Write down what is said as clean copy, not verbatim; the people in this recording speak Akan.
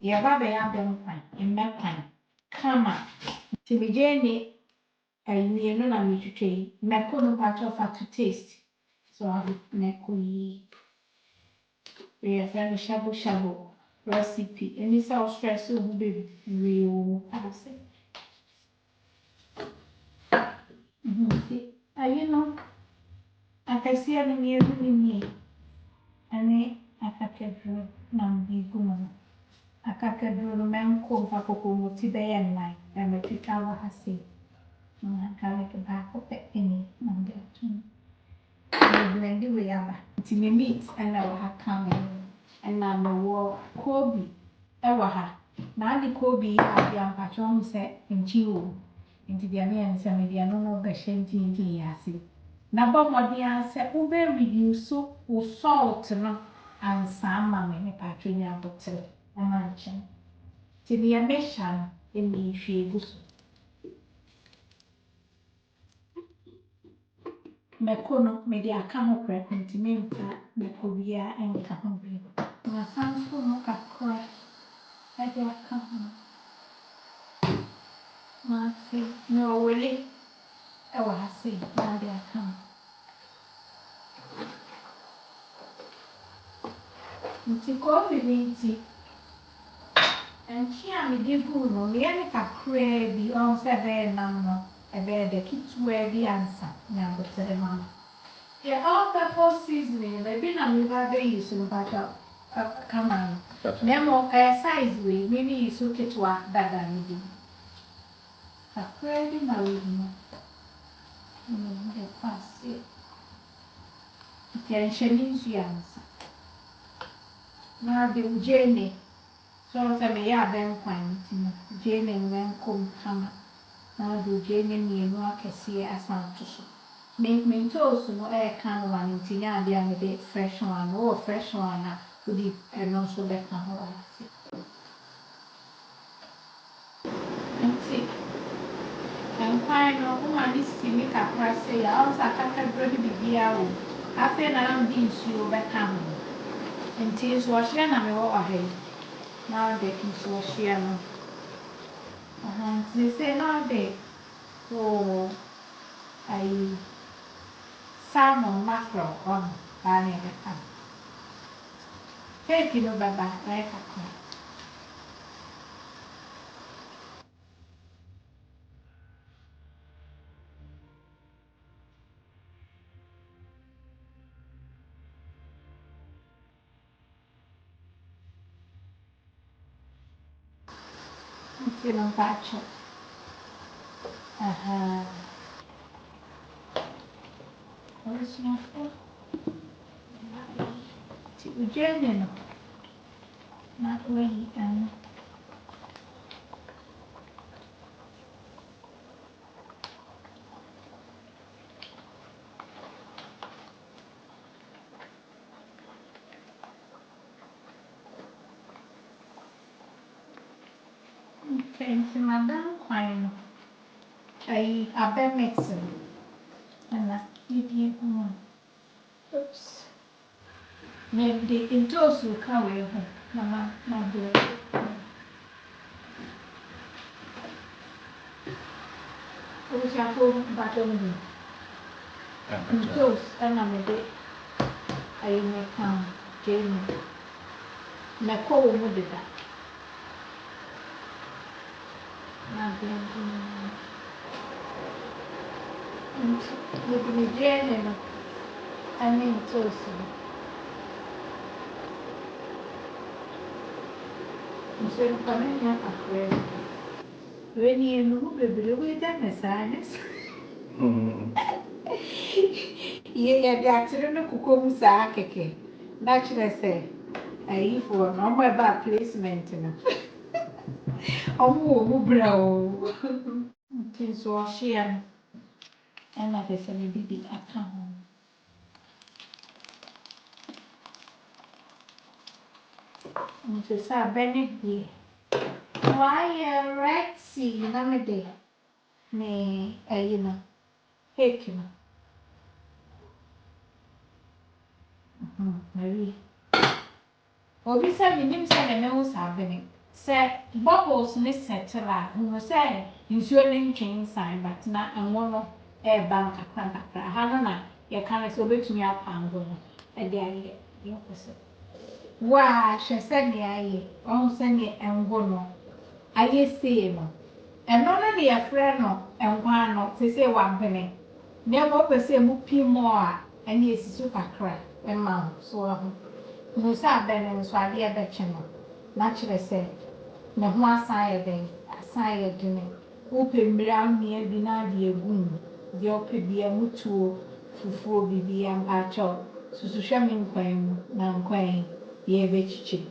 Yɛba bɛyɛ abɛnkwan, mmɛkwan, kama. Nti megye ne mmienu na metwitwa yi. Mɛko no mpakyɛ fa to taste. So mɛko yi. Yɛfrɛ no shabu recipe. Ɛni sɛ wo stress wo ho bebree wɔ mu ase. Nti ayi no, akɛseɛ no mmienu ne nie. Ɛne akakaduro na mede gu mu no. Akakaduro no mɛnko mfa kokomoti bɛyɛ 9 na matwitwa wɔ ha sei. Garlic baako pɛ ɛni na mede ato mu. Meblende wei aba. Nti me meat ɛna ɛwɔ ha ka me. Ɛna mewɔ koobi ɛwɔ ha. Maade koobi yi ade ampakyɛ ɔhu sɛ nkyi wɔ mu. Nti deɛ meyɛ ne sɛ mede ɛno no bɛhyɛ ntiintii yi ase. Na bɔ mmɔden ara sɛ wobɛreduce wo salt no ansa ama me mepatwe nya abotire ɛma nkyɛn. Nti deɛ mehyɛ no ɛnni hwee gu so. Mɛko no mede aka ho prɛko nti memfa mɛko biara ɛnka ho bio. Masan nso ho kakra ɛde aka ho. Na afei mewɔ wele ɛwɔ ha sei na ade aka ho. Nti koobi ne nti nkye a mede guu no meyɛ ne kakraa bi ɔhu sɛ ɛbɛyɛ nam no ɛbɛyɛ dɛ ketewaa bi ansa ne abotire ma no. Yɛ all-purpose seasoning no ebi na meba bɛyi so mpakyɛ kama no. Na mmom ɛyɛ size wei mede yi so ketewa dada ne bi. Kakraa bi na wei no. Mede kɔ aseɛ. Nti ɛnhyɛ ne nsu ansa. Na de wo gyeene. So sɛ meyɛ abɛnkwan nti no gyeene mɛnko mu kama. Na de wo gyeene mmienu akɛseɛ asan ato so. Me ntoosi no ɛyɛ can one nti nyɛ adeɛ a mede fresh one. Wowɔ fresh one a wode ɛno nso bɛka ho wɔ ase. Nti nkwan no woma ne simi kakra sei a ɔhu sɛ akakaduro ne biribiara wɔ mu. Afei na wode nsuo bɛka ho. Nti nsuɔhyeɛ na mewɔ wɔ ha yi. Na wode nsuɔhyeɛ no. Nti seesei na wode wo ayi salmon mackerel ɔno saa na yɛbɛka no. Cake no bɛba ɛyɛ kakra. Nti no mpakyɛ. Abusuafoɔ. Nti wo gyeene no na woayi ɛno. Nti m'abenkwan no ayi abɛ mix no ɛna yɛde egu mu. Oops. Mede ntoosi ka wei ho na mabrɛ. Abusuafoɔ mpakyɛ muhu. Ntoosi ɛna mede ayi no ka ho gyeene. Mɛko wɔ mu deda. Na blende mu. Nti mede me gyeene no ɛne ntoosi no. Nsuo no fa manya kakra bi. Wei ne yɛnnu mu bebree wei dɛ me saa nyɛ saa. Yɛde atere no kokɔ mu saa kɛkɛ. Na kyerɛ sɛ ayifoɔ no ɔmo ɛbaa placement no. Ɔmo wɔ mu brɛoo. Nti nsuɔhyeɛ no ɛna pɛ sɛ mede bi aka ho. Nti sɛ abɛ ne deɛ wayɛ ready na mede me ayi no cake no. Mawie. Obi sɛ menim sɛ na mehu saa abɛ ne. sɛ bubbles ne settle a hunu sɛ nsuo ne ntwe nsan but na ngo no ɛreba nkakra ha no na yɛka no sɛ obɛtumi apa ngo no ɛde ayɛ deɛ ɔpɛ sɛ waa hwɛ sɛdeɛ ayɛ ɔho sɛdeɛ ngo no ayɛ sei no ɛno no de yɛfrɛ no nkwa no sesei wabene na ɛma wopɛ sɛ mu pii mu a ɛne esi so kakra ɛma wo so aho hunu sɛ abɛne nso adeɛ bɛkye no na kyerɛ sɛ ne ho asan yɛ den asan yɛ dene wopɛ mmiri amia bi na ade egu mu deɛ ɔpɛ bia mutuo fufuo bibia mpakyɛw susuhwɛ me nkwan mu na nkwan yɛbɛkyikyiri